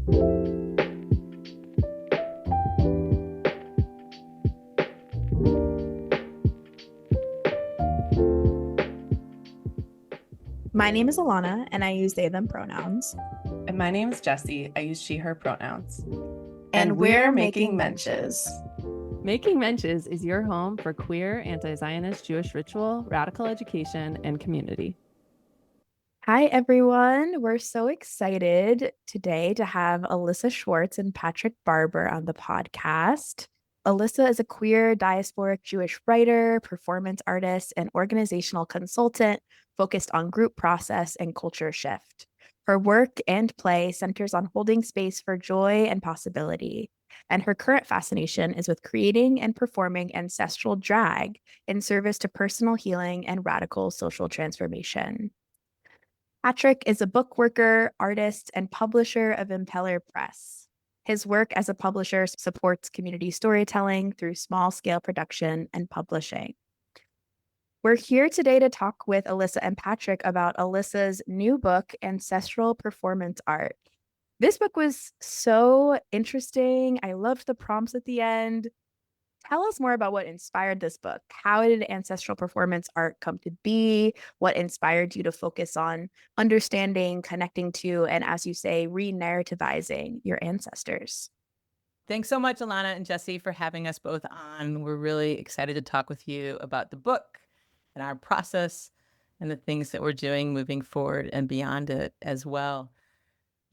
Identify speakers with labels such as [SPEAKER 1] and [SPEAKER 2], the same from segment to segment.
[SPEAKER 1] My name is Alana, and I use they, them pronouns.
[SPEAKER 2] And my name is Jessie. I use she, her pronouns.
[SPEAKER 1] And we're making menches.
[SPEAKER 3] Making Menches is your home for queer, anti-Zionist Jewish ritual, radical education, and community.
[SPEAKER 1] Hi, everyone. We're so excited today to have Alissa Schwartz and Patrick Barber on the podcast. Alissa is a queer diasporic Jewish writer, performance artist, and organizational consultant focused on group process and culture shift. Her work and play centers on holding space for joy and possibility. And her current fascination is with creating and performing ancestral drag in service to personal healing and radical social transformation. Patrick is a book worker, artist, and publisher of Impeller Press. His work as a publisher supports community storytelling through small-scale production and publishing. We're here today to talk with Alissa and Patrick about Alissa's new book, Ancestral Performance Art. This book was so interesting. I loved the prompts at the end. Tell us more about what inspired this book. How did ancestral performance art come to be? What inspired you to focus on understanding, connecting to, and as you say, re-narrativizing your ancestors?
[SPEAKER 2] Thanks so much, Alana and Jessie, for having us both on. We're really excited to talk with you about the book and our process and the things that we're doing moving forward and beyond it as well.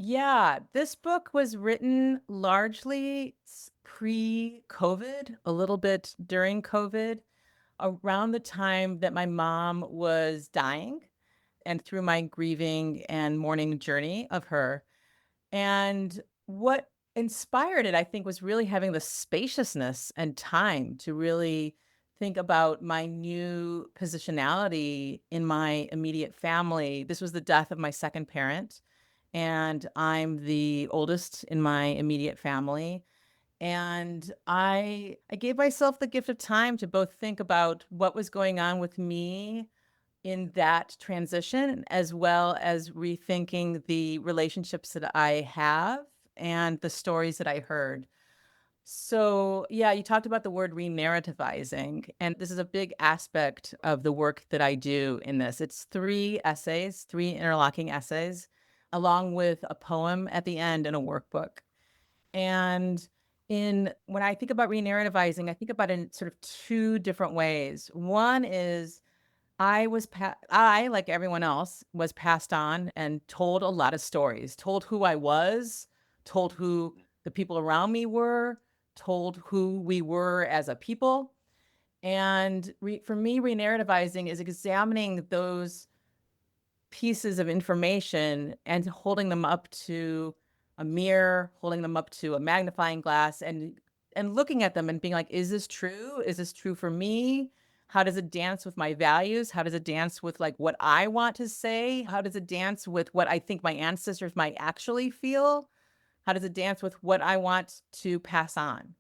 [SPEAKER 2] Yeah, this book was written largely pre-COVID, a little bit during COVID, around the time that my mom was dying and through my grieving and mourning journey of her. And what inspired it, I think, was really having the spaciousness and time to really think about my new positionality in my immediate family. This was the death of my second parent, and I'm the oldest in my immediate family. And I gave myself the gift of time to both think about what was going on with me in that transition, as well as rethinking the relationships that I have and the stories that I heard. So, yeah, you talked about the word re-narrativizing, and this is a big aspect of the work that I do in this. It's three essays, three interlocking essays, along with a poem at the end and a workbook. And when I think about re-narrativizing, I think about it in sort of two different ways. One is I, like everyone else, was passed on and told a lot of stories, told who I was, told who the people around me were, told who we were as a people. And for me, re-narrativizing is examining those pieces of information and holding them up to a mirror, holding them up to a magnifying glass, and looking at them and being like, is this true? Is this true for me? How does it dance with my values? How does it dance with like what I want to say? How does it dance with what I think my ancestors might actually feel? How does it dance with what I want to pass on?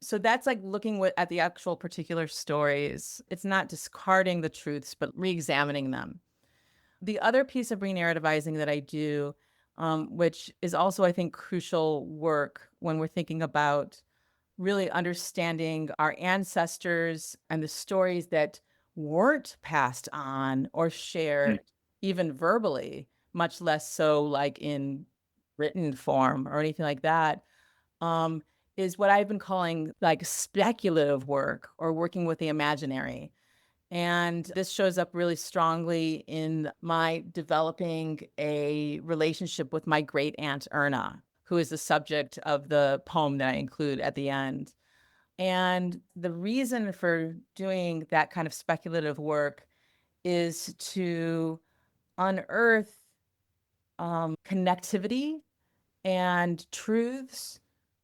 [SPEAKER 2] So that's like looking at the actual particular stories. It's not discarding the truths, but re-examining them. The other piece of re-narrativizing that I do, which is also, I think, crucial work when we're thinking about really understanding our ancestors and the stories that weren't passed on or shared, even verbally, much less so like in written form or anything like that, um, is what I've been calling like speculative work or working with the imaginary. And this shows up really strongly in my developing a relationship with my great aunt Erna, who is the subject of the poem that I include at the end. And the reason for doing that kind of speculative work is to unearth connectivity and truths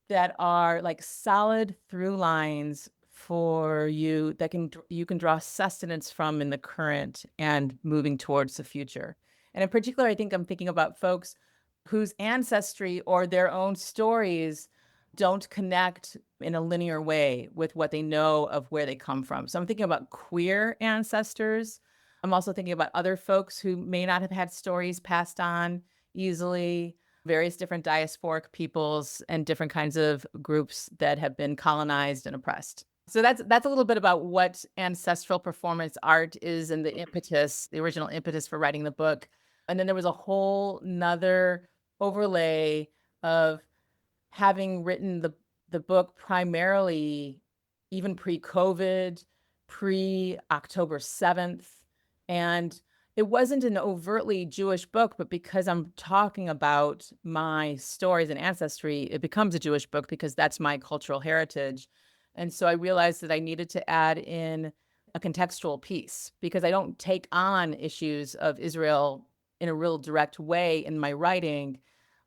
[SPEAKER 2] that are like solid through lines for you that you can draw sustenance from in the current and moving towards the future. And in particular, I think I'm thinking about folks whose ancestry or their own stories don't connect in a linear way with what they know of where they come from. So I'm thinking about queer ancestors. I'm also thinking about other folks who may not have had stories passed on easily. various different diasporic peoples and different kinds of groups that have been colonized and oppressed. So that's a little bit about what ancestral performance art is and the impetus, the original impetus for writing the book. And then there was a whole nother overlay of having written the book primarily even pre-COVID, pre-October 7th. And it wasn't an overtly Jewish book, but because I'm talking about my stories and ancestry, it becomes a Jewish book because that's my cultural heritage. And so I realized that I needed to add in a contextual piece because I don't take on issues of Israel in a real direct way in my writing.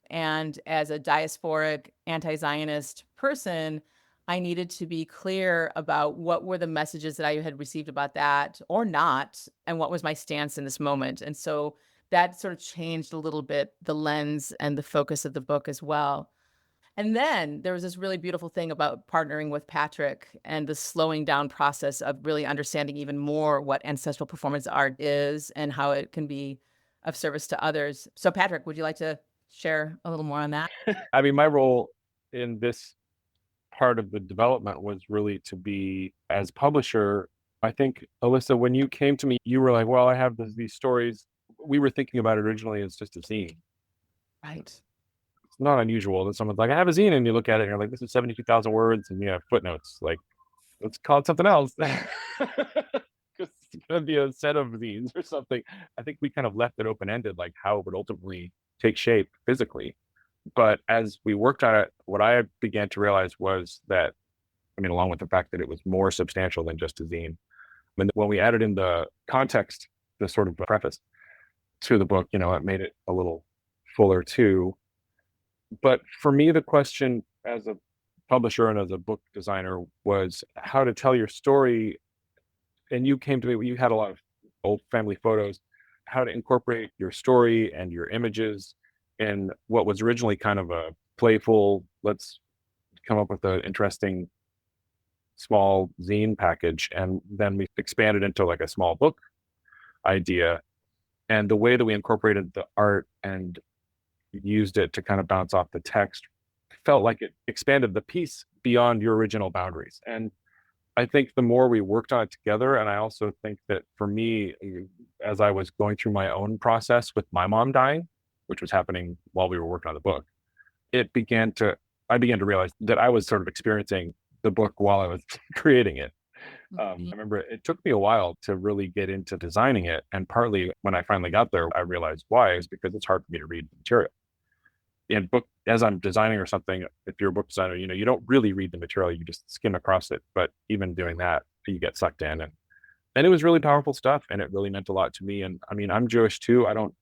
[SPEAKER 2] And as a diasporic, anti-Zionist person, I needed to be clear about what were the messages that I had received about that or not, and what was my stance in this moment. And so that sort of changed a little bit the lens and the focus of the book as well. And then there was this really beautiful thing about partnering with Patrick and the slowing down process of really understanding even more what ancestral performance art is and how it can be of service to others. So Patrick, would you like to share a little more on that?
[SPEAKER 4] I mean, my role in this part of the development was really to be as publisher. I think, Alissa, when you came to me, you were like, well, I have these stories. We were thinking about it originally as just a zine.
[SPEAKER 2] Right.
[SPEAKER 4] It's not unusual that someone's like, I have a zine, and you look at it and you're like, this is 72,000 words, and you have footnotes. Like, let's call it something else. Because it's going to be a set of zines or something. I think we kind of left it open-ended, like how it would ultimately take shape physically. But as we worked on it, what I began to realize was that, I mean, along with the fact that it was more substantial than just a zine, and when we added in the context, the sort of preface to the book, it made it a little fuller too. But for me, the question as a publisher and as a book designer was how to tell your story. And you came to me, you had a lot of old family photos, how to incorporate your story and your images in what was originally kind of a playful, let's come up with an interesting small zine package. And then we expanded into like a small book idea. And the way that we incorporated the art and used it to kind of bounce off the text felt like it expanded the piece beyond your original boundaries. And I think the more we worked on it together, and I also think that for me, as I was going through my own process with my mom dying, which was happening while we were working on the book, I began to realize that I was sort of experiencing the book while I was creating it. I remember it took me a while to really get into designing it. And partly when I finally got there, I realized why is because it's hard for me to read the material. In book, as I'm designing or something, if you're a book designer, you don't really read the material, you just skim across it. But even doing that, you get sucked in. And it was really powerful stuff. And it really meant a lot to me. And I mean, I'm Jewish too. I don't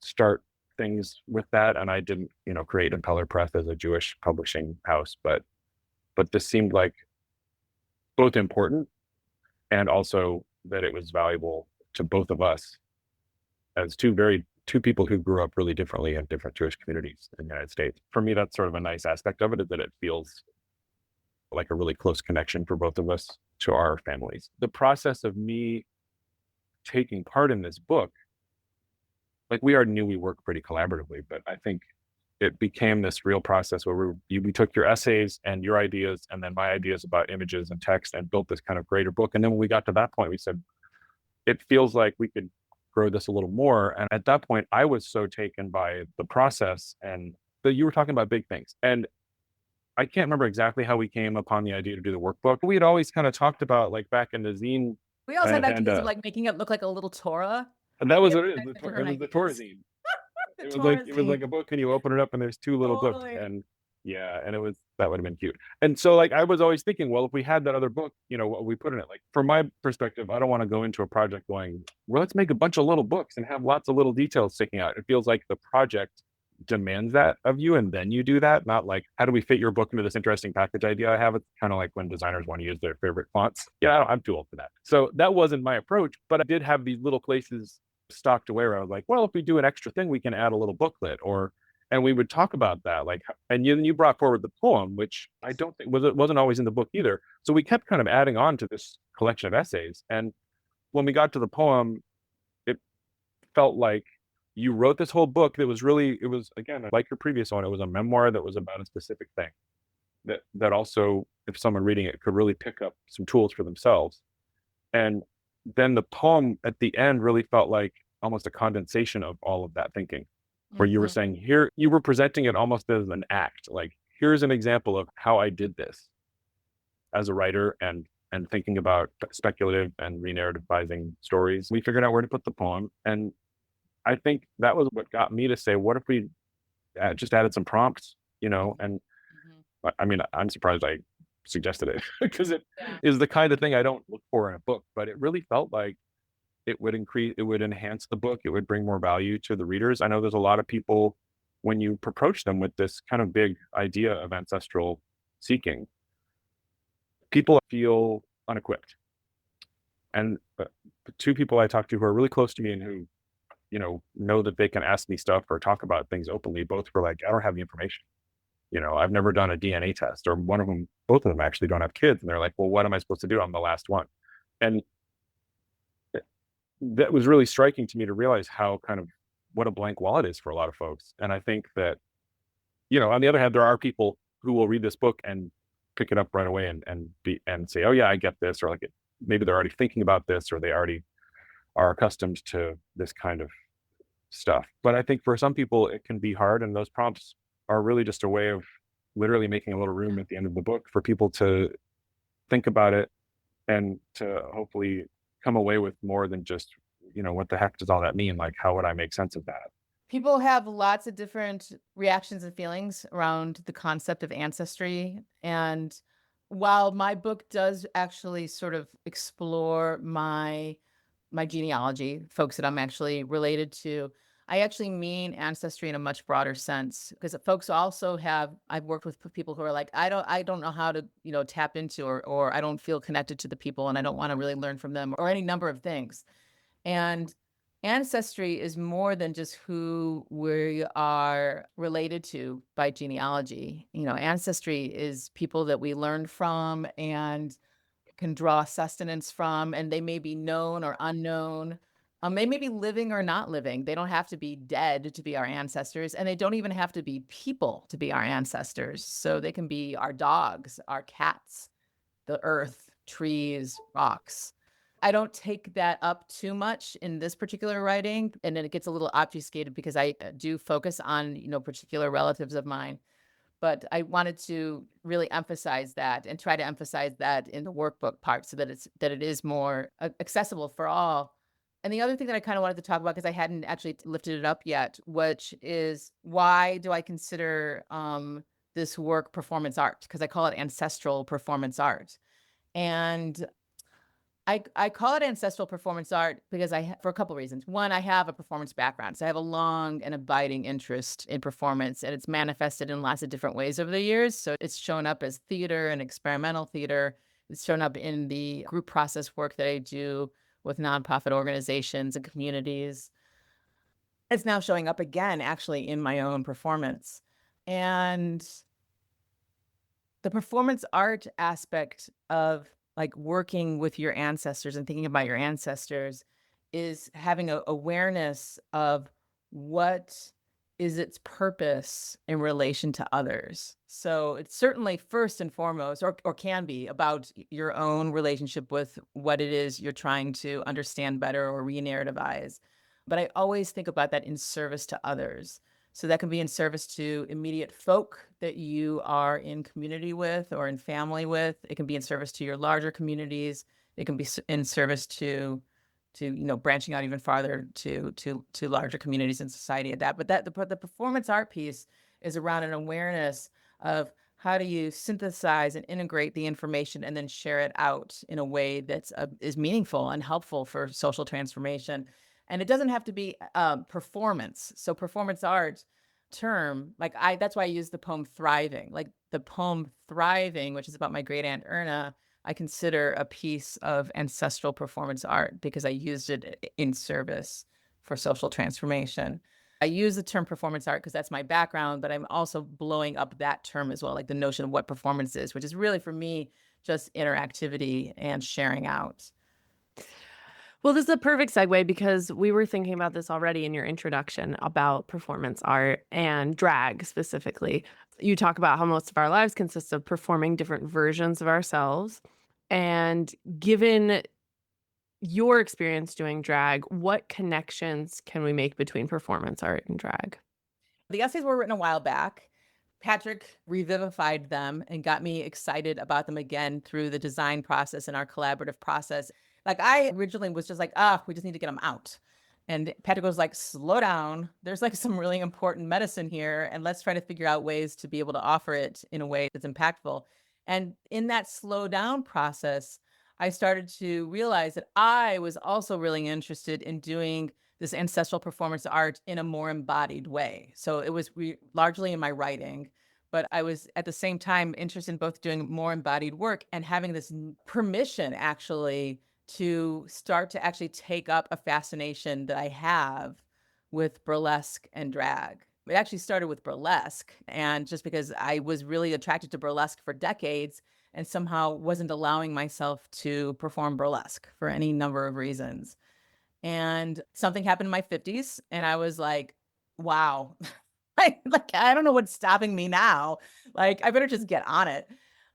[SPEAKER 4] start things with that. And I didn't, create Impeller Press as a Jewish publishing house. But this seemed like both important and also that it was valuable to both of us as two people who grew up really differently in different Jewish communities in the United States. For me, that's sort of a nice aspect of it, is that it feels like a really close connection for both of us to our families. The process of me taking part in this book, like we already knew we worked pretty collaboratively, but I think it became this real process where we took your essays and your ideas and then my ideas about images and text and built this kind of greater book. And then when we got to that point, we said, it feels like we could grow this a little more. And at that point, I was so taken by the process and that you were talking about big things. And I can't remember exactly how we came upon the idea to do the workbook. We had always kind of talked about like back in the zine.
[SPEAKER 2] We also had ideas of like making it look like a little Torah.
[SPEAKER 4] And that was what it is. It was the Torah zine. It was like a book and you open it up and there's two little books. And yeah, and that would have been cute. And so like I was always thinking, well, if we had that other book, what we put in it. Like from my perspective, I don't want to go into a project going, well, let's make a bunch of little books and have lots of little details sticking out. It feels like the project demands that of you and then you do that, not like how do we fit your book into this interesting package idea I have. It's kind of like when designers want to use their favorite fonts. I'm too old for that. So that wasn't my approach, but I did have these little places stocked away where I was like, well, if we do an extra thing, we can add a little booklet and we would talk about that. Like, and you brought forward the poem, which I don't think wasn't always in the book either. So we kept kind of adding on to this collection of essays. And when we got to the poem, it felt like you wrote this whole book that was really, it was, again, like your previous one, it was a memoir that was about a specific thing that also, if someone reading it, could really pick up some tools for themselves. And then the poem at the end really felt like almost a condensation of all of that thinking, where you were saying, here, you were presenting it almost as an act, like, here's an example of how I did this as a writer, and thinking about speculative and re-narrativizing stories. We figured out where to put the poem, and I think that was what got me to say, what if we just added some prompts, and I mean, I'm surprised I suggested it because it is the kind of thing I don't look for in a book, but it really felt like it would enhance the book. It would bring more value to the readers. I know there's a lot of people, when you approach them with this kind of big idea of ancestral seeking, people feel unequipped. And the two people I talked to who are really close to me and who, know that they can ask me stuff or talk about things openly, both were like, I don't have the information. I've never done a DNA test, or both of them actually don't have kids. And they're like, well, what am I supposed to do? I'm the last one. And that was really striking to me to realize how kind of what a blank wall it is for a lot of folks. And I think that, on the other hand, there are people who will read this book and pick it up right away and say, oh yeah, I get this, or like maybe they're already thinking about this, or they already are accustomed to this kind of stuff. But I think for some people it can be hard, and those prompts are really just a way of literally making a little room at the end of the book for people to think about it and to hopefully come away with more than just, what the heck does all that mean? Like, how would I make sense of that?
[SPEAKER 2] People have lots of different reactions and feelings around the concept of ancestry. And while my book does actually sort of explore my genealogy, folks that I'm actually related to, I actually mean ancestry in a much broader sense, because folks also I've worked with people who are like, I don't know how to, tap into, or I don't feel connected to the people and I don't want to really learn from them, or any number of things. And ancestry is more than just who we are related to by genealogy. Ancestry is people that we learn from and can draw sustenance from, and they may be known or unknown. They may be living or not living. They don't have to be dead to be our ancestors, and they don't even have to be people to be our ancestors. So they can be our dogs, our cats, the earth, trees, rocks. I don't take that up too much in this particular writing, and then it gets a little obfuscated because I do focus on, particular relatives of mine. But I wanted to really emphasize that and try to emphasize that in the workbook part, so that it is more accessible for all. And the other thing that I kind of wanted to talk about, because I hadn't actually lifted it up yet, which is, why do I consider this work performance art? Because I call it ancestral performance art. And I call it ancestral performance art because for a couple reasons. One, I have a performance background, so I have a long and abiding interest in performance, and it's manifested in lots of different ways over the years. So it's shown up as theater and experimental theater. It's shown up in the group process work that I do with nonprofit organizations and communities. It's now showing up again, actually, in my own performance. And the performance art aspect of like working with your ancestors and thinking about your ancestors is having an awareness of what is its purpose in relation to others. So it's certainly first and foremost, or can be, about your own relationship with what it is you're trying to understand better or re-narrativize. But I always think about that in service to others. So that can be in service to immediate folk that you are in community with or in family with. It can be in service to your larger communities. It can be in service to branching out even farther to larger communities in society at that. But the performance art piece is around an awareness of how do you synthesize and integrate the information and then share it out in a way that's is meaningful and helpful for social transformation. And it doesn't have to be performance. So performance art term, that's why I use the poem Thriving. Like the poem Thriving, which is about my great aunt Erna, I consider a piece of ancestral performance art because I used it in service for social transformation. I use the term performance art because that's my background, but I'm also blowing up that term as well, like the notion of what performance is, which is really for me just interactivity and sharing out.
[SPEAKER 3] Well, this is a perfect segue because we were thinking about this already in your introduction about performance art and drag specifically. You talk about how most of our lives consist of performing different versions of ourselves. And given your experience doing drag, what connections can we make between performance art and drag?
[SPEAKER 2] The essays were written a while back. Patrick revivified them and got me excited about them again through the design process and our collaborative process. Like I originally was just like, we just need to get them out. And Patrick was like, slow down. There's like some really important medicine here. And let's try to figure out ways to be able to offer it in a way that's impactful. And in that slow down process, I started to realize that I was also really interested in doing this ancestral performance art in a more embodied way. So it was largely in my writing, but I was at the same time interested in both doing more embodied work and having this permission actually to start to actually take up a fascination that I have with burlesque and drag. It actually started with burlesque, and just because I was really attracted to burlesque for decades and somehow wasn't allowing myself to perform burlesque for any number of reasons. And something happened in my 50s, and I was like, wow, like, I don't know what's stopping me now. Like, I better just get on it.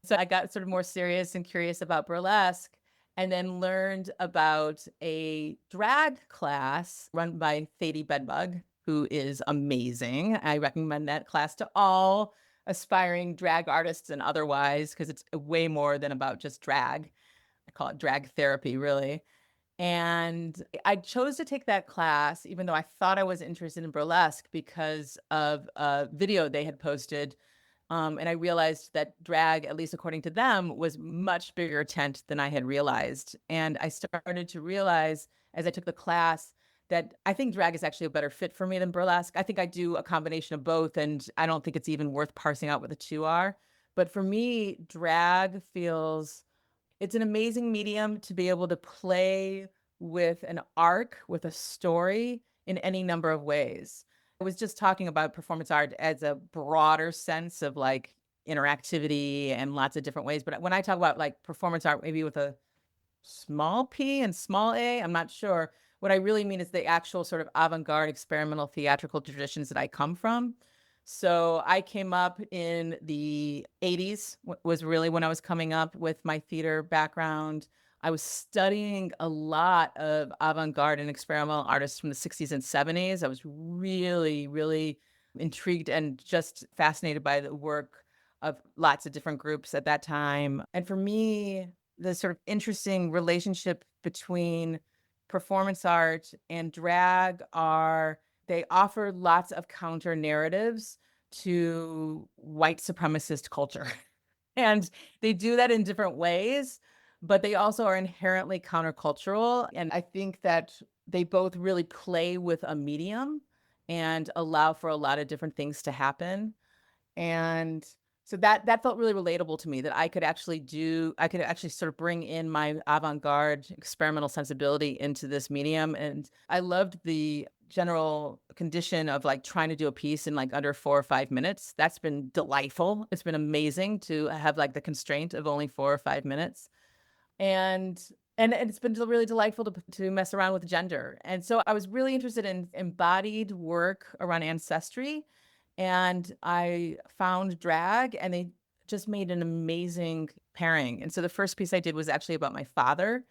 [SPEAKER 2] So I got sort of more serious and curious about burlesque, and then learned about a drag class run by Thady Bedbug, who is amazing. I recommend that class to all aspiring drag artists and otherwise, because it's way more than about just drag. I call it drag therapy, really. And I chose to take that class, even though I thought I was interested in burlesque, because of a video they had posted. And I realized that drag, at least according to them, was much bigger tent than I had realized. And I started to realize as I took the class that I think drag is actually a better fit for me than burlesque. I think I do a combination of both, and I don't think it's even worth parsing out what the two are. But for me, drag feels it's an amazing medium to be able to play with an arc, with a story in any number of ways. I was just talking about performance art as a broader sense of like interactivity and lots of different ways. But when I talk about like performance art, maybe with a small p and small a, I'm not sure. What I really mean is the actual sort of avant-garde experimental theatrical traditions that I come from. So I came up in the 80s, was really when I was coming up with my theater background. I was studying a lot of avant-garde and experimental artists from the 60s and 70s. I was really, really intrigued and just fascinated by the work of lots of different groups at that time. And for me, the sort of interesting relationship between performance art and drag are they offer lots of counter narratives to white supremacist culture. And they do that in different ways, but they also are inherently countercultural. And I think that they both really play with a medium and allow for a lot of different things to happen. And so that felt really relatable to me that I could actually sort of bring in my avant-garde experimental sensibility into this medium. And I loved the general condition of like trying to do a piece in like under 4 or 5 minutes. That's been delightful. It's been amazing to have like the constraint of only 4 or 5 minutes. And it's been really delightful to mess around with gender. And so I was really interested in embodied work around ancestry. And I found drag, and they just made an amazing pairing. And so the first piece I did was actually about my father.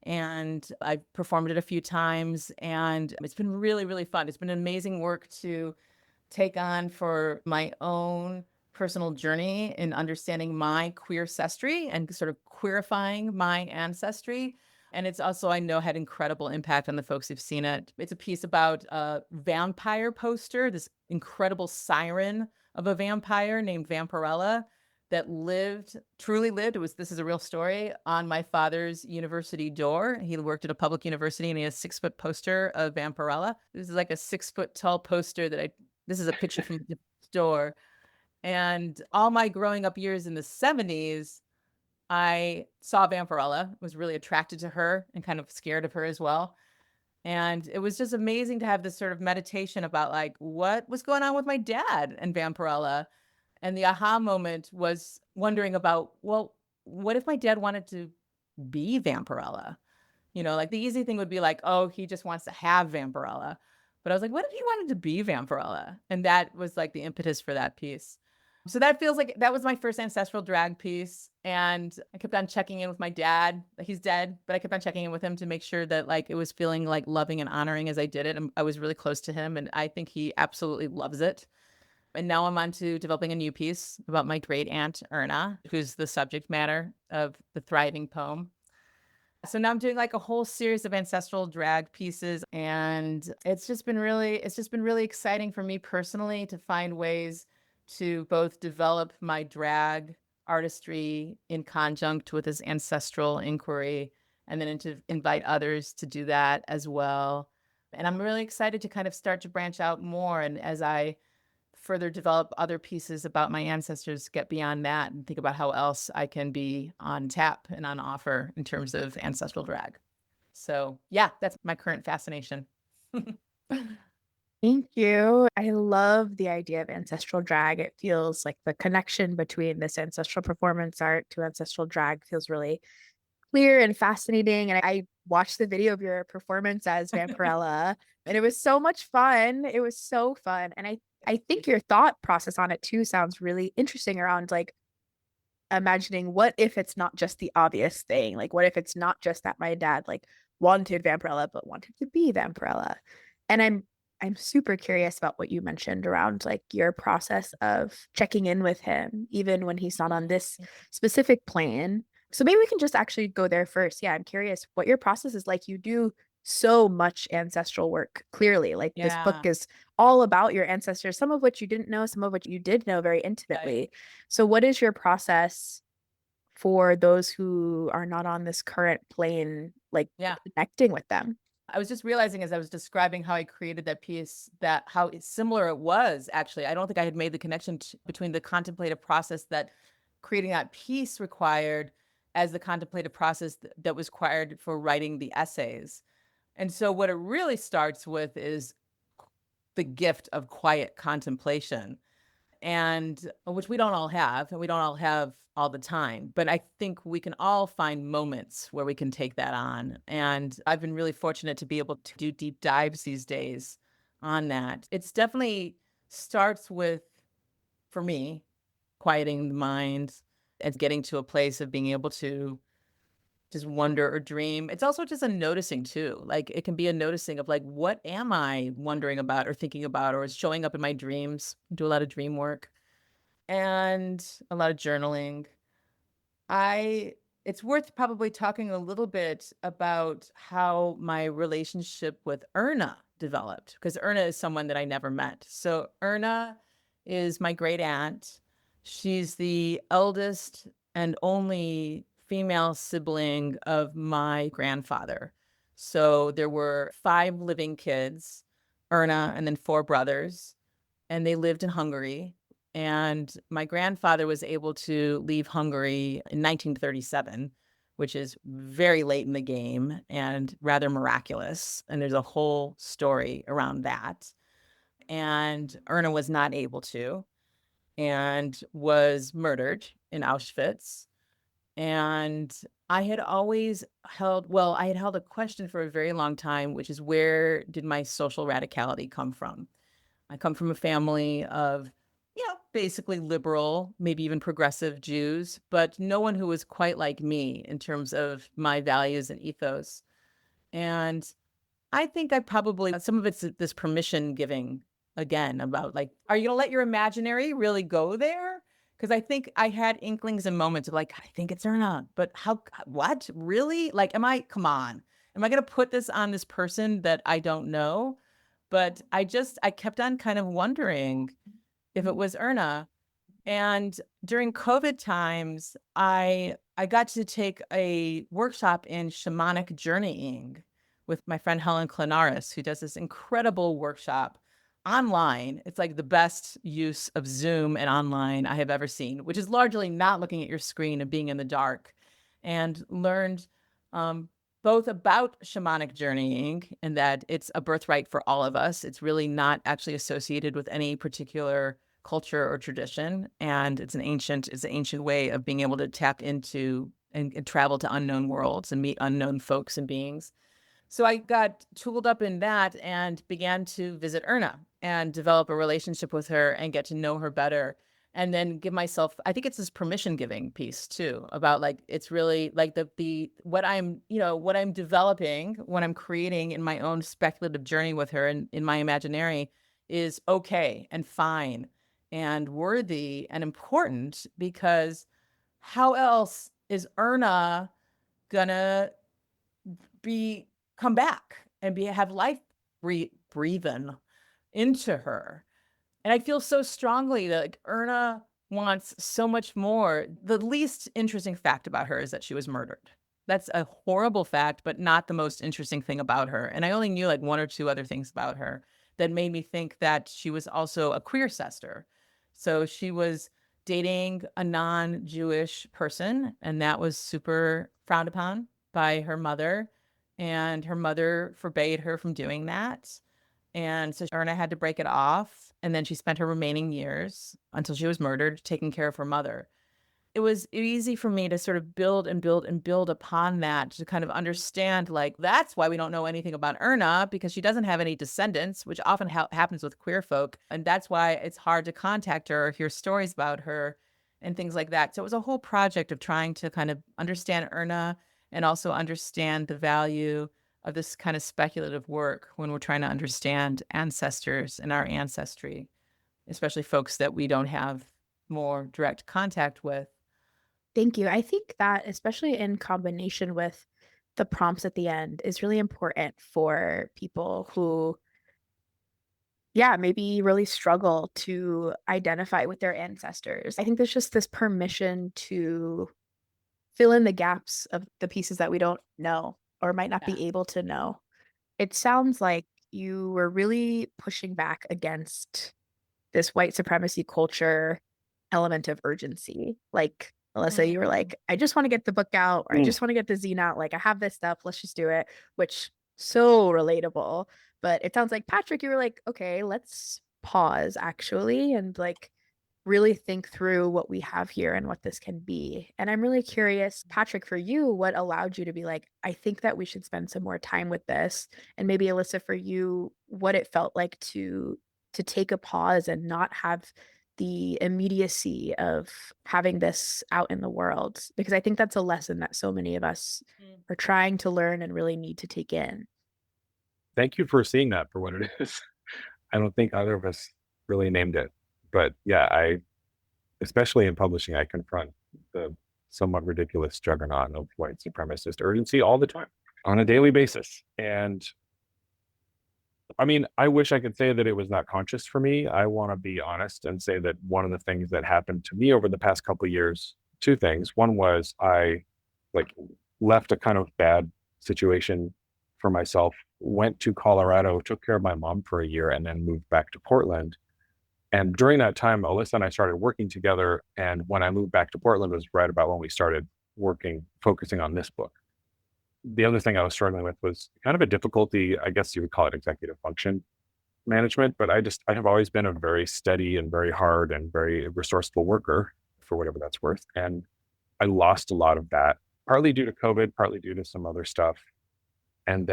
[SPEAKER 2] And I performed it a few times, and it's been really, really fun. It's been amazing work to take on for my own personal journey in understanding my queer ancestry and sort of queerifying my ancestry. And it's also, I know, had incredible impact on the folks who've seen it. It's a piece about a vampire poster, this incredible siren of a vampire named Vampirella that truly lived. This is a real story on my father's university door. He worked at a public university, and he has a 6-foot poster of Vampirella. This is like a 6-foot tall poster this is a picture from the store. And all my growing up years in the 70s, I saw Vampirella, was really attracted to her and kind of scared of her as well. And it was just amazing to have this sort of meditation about like what was going on with my dad and Vampirella. And the aha moment was wondering about, well, what if my dad wanted to be Vampirella? Like the easy thing would be like, oh, he just wants to have Vampirella. But I was like, what if he wanted to be Vampirella? And that was like the impetus for that piece. So that feels like that was my first ancestral drag piece. And I kept on checking in with my dad. He's dead, but I kept on checking in with him to make sure that like it was feeling like loving and honoring as I did it. And I was really close to him, and I think he absolutely loves it. And now I'm on to developing a new piece about my great aunt Erna, who's the subject matter of the thriving poem. So now I'm doing like a whole series of ancestral drag pieces, and it's just been really exciting for me personally to find ways to both develop my drag artistry in conjunct with this ancestral inquiry, and then to invite others to do that as well. And I'm really excited to kind of start to branch out more, and as I further develop other pieces about my ancestors, get beyond that and think about how else I can be on tap and on offer in terms of ancestral drag. So yeah, that's my current fascination.
[SPEAKER 1] Thank you. I love the idea of ancestral drag. It feels like the connection between this ancestral performance art to ancestral drag feels really clear and fascinating. And I watched the video of your performance as Vampirella, and it was so much fun. It was so fun. And I think your thought process on it too sounds really interesting around like imagining what if it's not just the obvious thing? Like, what if it's not just that my dad like wanted Vampirella, but wanted to be Vampirella? And I'm super curious about what you mentioned around like your process of checking in with him, even when he's not on this specific plane. So maybe we can just actually go there first. Yeah, I'm curious what your process is like. You do so much ancestral work, clearly. Like this book
[SPEAKER 2] Yeah.
[SPEAKER 1] is all about your ancestors, some of which you didn't know, some of which you did know very intimately. So what is your process for those who are not on this current plane, like
[SPEAKER 2] Yeah.
[SPEAKER 1] connecting with them?
[SPEAKER 2] I was just realizing as I was describing how I created that piece that how similar it was actually. I don't think I had made the connection between the contemplative process that creating that piece required as the contemplative process that was required for writing the essays. And so what it really starts with is the gift of quiet contemplation, and which we don't all have, and we don't all have all the time, but I think we can all find moments where we can take that on. And I've been really fortunate to be able to do deep dives these days on that. It's definitely starts with, for me, quieting the mind and getting to a place of being able to just wonder or dream. It's also just a noticing too. Like it can be a noticing of like, what am I wondering about or thinking about, or is showing up in my dreams? Do a lot of dream work and a lot of journaling. I It's worth probably talking a little bit about how my relationship with Erna developed, because Erna is someone that I never met. So Erna is my great aunt. She's the eldest and only female sibling of my grandfather. So there were 5 living kids, Erna, and then 4 brothers, and they lived in Hungary. And my grandfather was able to leave Hungary in 1937, which is very late in the game and rather miraculous. And there's a whole story around that. And Erna was not able to, and was murdered in Auschwitz. And I had always I had held a question for a very long time, which is, where did my social radicality come from? I come from a family of, basically liberal, maybe even progressive Jews, but no one who was quite like me in terms of my values and ethos. And I think I probably, some of it's this permission giving again about like, are you going to let your imaginary really go there? Because I think I had inklings and moments of like, I think it's Erna, but what? Really? Like, come on. Am I going to put this on this person that I don't know? But I kept on kind of wondering if it was Erna. And during COVID times, I got to take a workshop in shamanic journeying with my friend Helen Klanaris, who does this incredible workshop online. It's like the best use of Zoom and online I have ever seen, which is largely not looking at your screen and being in the dark. And learned both about shamanic journeying and that it's a birthright for all of us. It's really not actually associated with any particular culture or tradition. And it's an ancient way of being able to tap into and travel to unknown worlds and meet unknown folks and beings. So I got tooled up in that and began to visit Erna and develop a relationship with her and get to know her better. And then give myself, I think it's this permission giving piece too, about like, it's really like what I'm developing, what I'm creating in my own speculative journey with her and in my imaginary is okay and fine and worthy and important, because how else is Erna gonna come back and have life breathing into her? And I feel so strongly that like, Erna wants so much more. The least interesting fact about her is that she was murdered. That's a horrible fact, but not the most interesting thing about her. And I only knew like one or two other things about her that made me think that she was also a queer sister. So she was dating a non-Jewish person, and that was super frowned upon by her mother. And her mother forbade her from doing that. And so Erna had to break it off. And then she spent her remaining years until she was murdered taking care of her mother. It was easy for me to sort of build and build and build upon that to kind of understand, like, that's why we don't know anything about Erna, because she doesn't have any descendants, which often happens with queer folk. And that's why it's hard to contact her or hear stories about her and things like that. So it was a whole project of trying to kind of understand Erna and also understand the value of this kind of speculative work when we're trying to understand ancestors and our ancestry, especially folks that we don't have more direct contact with.
[SPEAKER 1] Thank you. I think that, especially in combination with the prompts at the end, is really important for people who, yeah, maybe really struggle to identify with their ancestors. I think there's just this permission to fill in the gaps of the pieces that we don't know or might not
[SPEAKER 2] Yeah.
[SPEAKER 1] be able to know. It sounds like you were really pushing back against this white supremacy culture element of urgency. Like, Alissa, you were like, I just want to get the book out, or I just want to get the zine out. Like, I have this stuff, let's just do it, which so relatable. But it sounds like, Patrick, you were like, okay, let's pause actually and like really think through what we have here and what this can be. And I'm really curious, Patrick, for you, what allowed you to be like, I think that we should spend some more time with this? And maybe Alissa, for you, what it felt like to take a pause and not have the immediacy of having this out in the world, because I think that's a lesson that so many of us are trying to learn and really need to take in.
[SPEAKER 4] Thank you for seeing that for what it is. I don't think either of us really named it, but yeah, especially in publishing, I confront the somewhat ridiculous juggernaut of white supremacist urgency all the time on a daily basis. And I mean, I wish I could say that it was not conscious for me. I want to be honest and say that one of the things that happened to me over the past couple of years, two things. One was I like left a kind of bad situation for myself, went to Colorado, took care of my mom for a year, and then moved back to Portland. And during that time, Alissa and I started working together. And when I moved back to Portland was right about when we started focusing on this book. The other thing I was struggling with was kind of a difficulty, I guess you would call it executive function management, but I have always been a very steady and very hard and very resourceful worker, for whatever that's worth. And I lost a lot of that, partly due to COVID, partly due to some other stuff. And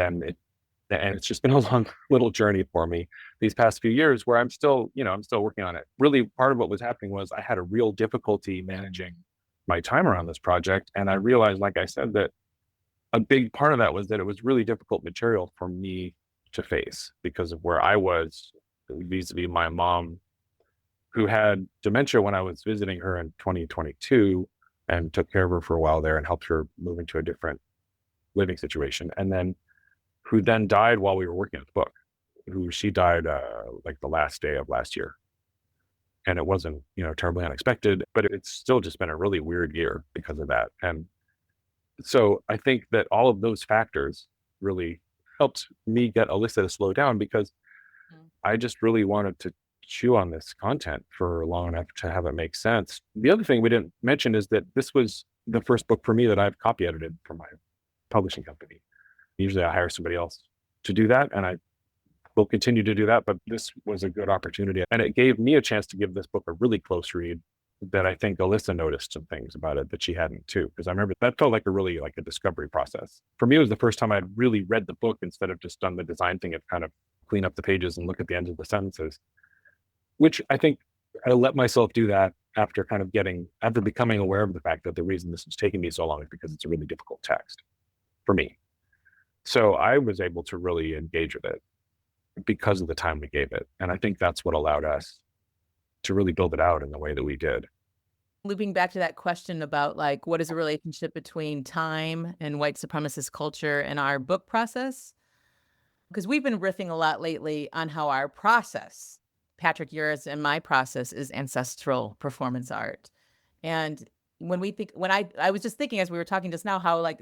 [SPEAKER 4] it's just been a long little journey for me these past few years where I'm still working on it. Really, part of what was happening was I had a real difficulty managing my time around this project. And I realized, like I said, that a big part of that was that it was really difficult material for me to face because of where I was vis-a-vis my mom, who had dementia when I was visiting her in 2022 and took care of her for a while there and helped her move into a different living situation. And then who then died while we were working on the book, she died like the last day of last year. And it wasn't, terribly unexpected, but it's still just been a really weird year because of that. And so I think that all of those factors really helped me get Alissa to slow down because I just really wanted to chew on this content for long enough to have it make sense. The other thing we didn't mention is that this was the first book for me that I've copy edited for my publishing company. Usually I hire somebody else to do that, and I will continue to do that, but this was a good opportunity. And it gave me a chance to give this book a really close read that I think Alissa noticed some things about it that she hadn't too. Because I remember that felt like a discovery process. For me, it was the first time I'd really read the book instead of just done the design thing of kind of clean up the pages and look at the ends of the sentences, which I think I let myself do that after becoming aware of the fact that the reason this is taking me so long is because it's a really difficult text for me. So I was able to really engage with it because of the time we gave it. And I think that's what allowed us to really build it out in the way that we did.
[SPEAKER 2] Looping back to that question about like, what is the relationship between time and white supremacist culture and our book process? Because we've been riffing a lot lately on how our process, Patrick, yours and my process, is ancestral performance art. And when I was just thinking as we were talking just now, how like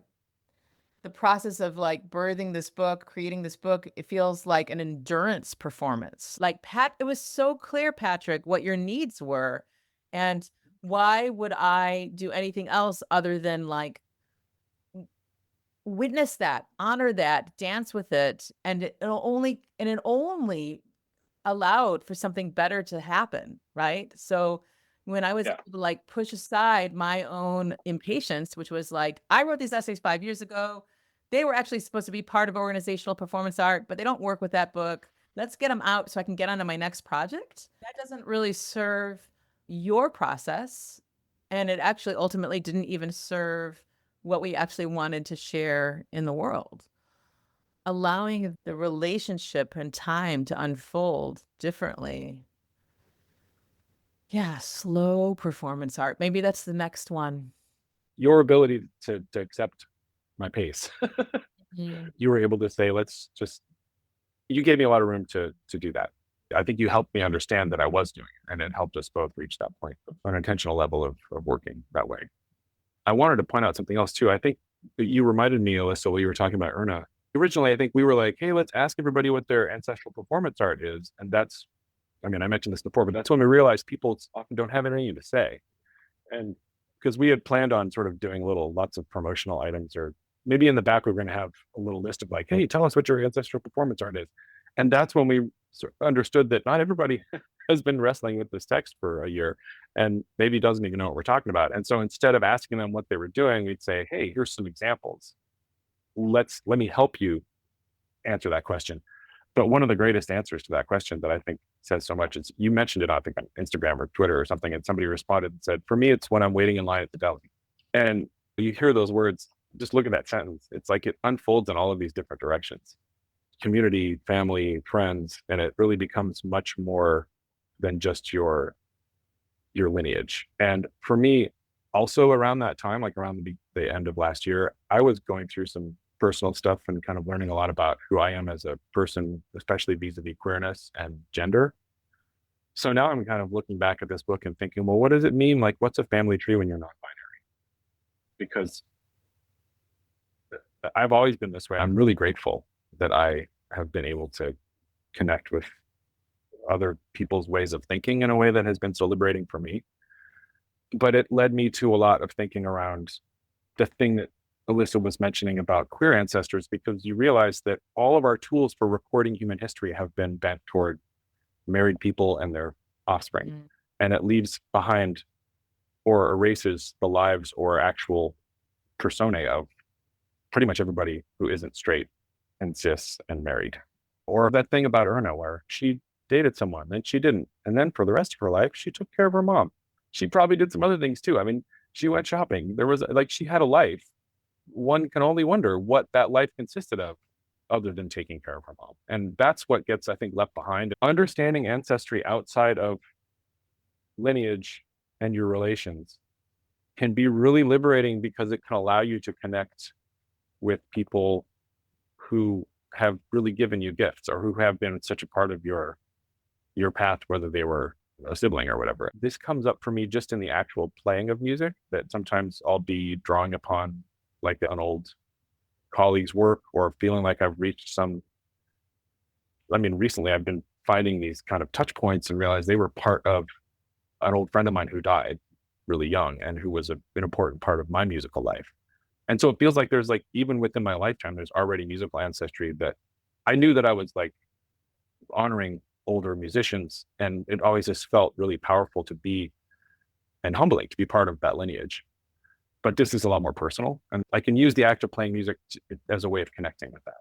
[SPEAKER 2] the process of like birthing this book, creating this book, it feels like an endurance performance. Like it was so clear, Patrick, what your needs were. And why would I do anything else other than like witness that, honor that, dance with it, and it only allowed for something better to happen, right? So when I was able to like push aside my own impatience, which was like, I wrote these essays 5 years ago. They were actually supposed to be part of organizational performance art, but they don't work with that book. Let's get them out so I can get on to my next project. That doesn't really serve your process. And it actually ultimately didn't even serve what we actually wanted to share in the world. Allowing the relationship and time to unfold differently. Yeah, slow performance art. Maybe that's the next one.
[SPEAKER 4] Your ability to accept my pace.
[SPEAKER 2] Mm.
[SPEAKER 4] You were able to say, you gave me a lot of room to do that. I think you helped me understand that I was doing it, and it helped us both reach that point, an intentional level of working that way. I wanted to point out something else too. I think that you reminded me, Alissa, while you were talking about Erna. Originally, I think we were like, hey, let's ask everybody what their ancestral performance art is. And I mentioned this before, but that's when we realized people often don't have anything to say. And because we had planned on sort of doing lots of promotional items, or maybe in the back, we're going to have a little list of like, hey, tell us what your ancestral performance art is. And that's when we understood that not everybody has been wrestling with this text for a year and maybe doesn't even know what we're talking about. And so instead of asking them what they were doing, we'd say, hey, here's some examples. Let me help you answer that question. But one of the greatest answers to that question that I think says so much is, you mentioned it, I think, on Instagram or Twitter or something, and somebody responded and said, for me, it's when I'm waiting in line at the deli. And you hear those words, just look at that sentence. It's like it unfolds in all of these different directions. Community, family, friends, and it really becomes much more than just your lineage. And for me, also around that time, like around the end of last year, I was going through some personal stuff and kind of learning a lot about who I am as a person, especially vis-a-vis queerness and gender. So now I'm kind of looking back at this book and thinking, well, what does it mean? Like, what's a family tree when you're non-binary? Because I've always been this way. I'm really grateful that I have been able to connect with other people's ways of thinking in a way that has been so liberating for me. But it led me to a lot of thinking around the thing that Alissa was mentioning about queer ancestors, because you realize that all of our tools for recording human history have been bent toward married people and their offspring. Mm. And it leaves behind or erases the lives or actual personae of pretty much everybody who isn't straight and cis and married. Or that thing about Erna where she dated someone, then she didn't. And then for the rest of her life, she took care of her mom. She probably did some other things too. I mean, she went shopping. There was she had a life. One can only wonder what that life consisted of other than taking care of her mom. And that's what gets, I think, left behind. Understanding ancestry outside of lineage and your relations can be really liberating, because it can allow you to connect with people who have really given you gifts or who have been such a part of your path, whether they were a sibling or whatever. This comes up for me just in the actual playing of music, that sometimes I'll be drawing upon like an old colleague's work, or feeling like I've reached recently I've been finding these kind of touch points and realize they were part of an old friend of mine who died really young and who was an important part of my musical life. And so it feels like there's even within my lifetime, there's already musical ancestry that I knew that I was honoring older musicians. And it always just felt really powerful to be and humbling to be part of that lineage. But this is a lot more personal, and I can use the act of playing music as a way of connecting with that.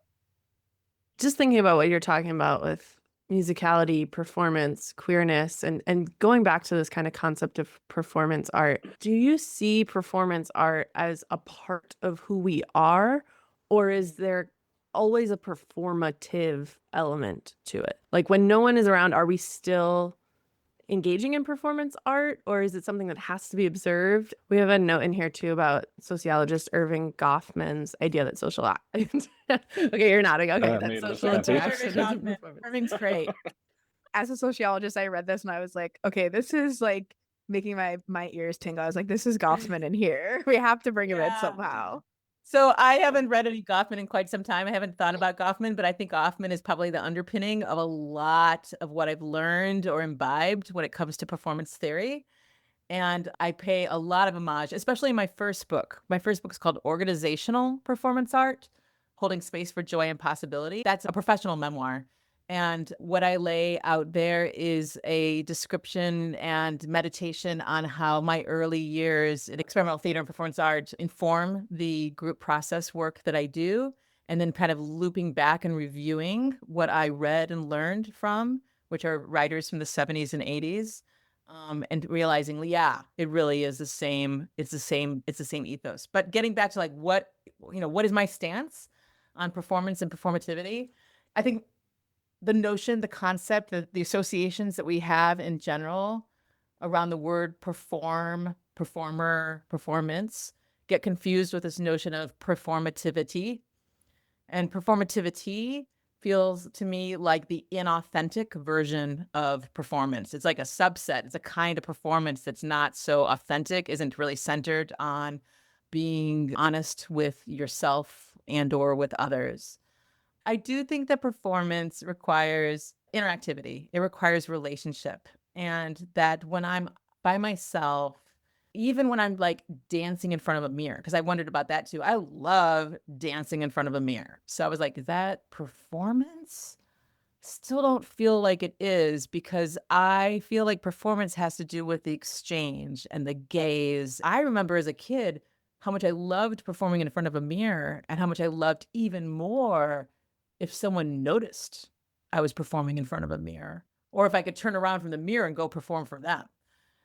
[SPEAKER 3] Just thinking about what you're talking about with musicality, performance, queerness, and going back to this kind of concept of performance art, do you see performance art as a part of who we are, or is there always a performative element to it? Like when no one is around, are we still engaging in performance art, or is it something that has to be observed? We have a note in here too about sociologist Irving Goffman's idea that social okay, you're nodding. Okay, that social interaction is a performance.
[SPEAKER 1] Irving's great. As a sociologist, I read this and I was like, okay, this is like making my ears tingle. I was like, this is Goffman in here. We have to bring him in somehow.
[SPEAKER 2] So I haven't read any Goffman in quite some time. I haven't thought about Goffman, but I think Goffman is probably the underpinning of a lot of what I've learned or imbibed when it comes to performance theory. And I pay a lot of homage, especially in my first book. My first book is called Organizational Performance Art, Holding Space for Joy and Possibility. That's a professional memoir. And what I lay out there is a description and meditation on how my early years in experimental theater and performance art inform the group process work that I do, and then kind of looping back and reviewing what I read and learned from, which are writers from the 70s and 80s, and realizing, yeah, it really is the same. It's the same ethos. But getting back to like what is my stance on performance and performativity? I think the notion, the concept, the associations that we have in general around the word perform, performer, performance get confused with this notion of performativity. And performativity feels to me like the inauthentic version of performance. It's like a subset. It's a kind of performance that's not so authentic, isn't really centered on being honest with yourself and or with others. I do think that performance requires interactivity. It requires relationship. And that when I'm by myself, even when I'm like dancing in front of a mirror, because I wondered about that too. I love dancing in front of a mirror. So I was like, is that performance? Still don't feel like it is, because I feel like performance has to do with the exchange and the gaze. I remember as a kid how much I loved performing in front of a mirror, and how much I loved even more if someone noticed I was performing in front of a mirror, or if I could turn around from the mirror and go perform for them,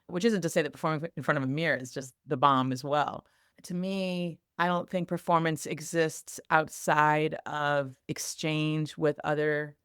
[SPEAKER 2] which isn't to say that performing in front of a mirror is just the bomb as well. To me, I don't think performance exists outside of exchange with other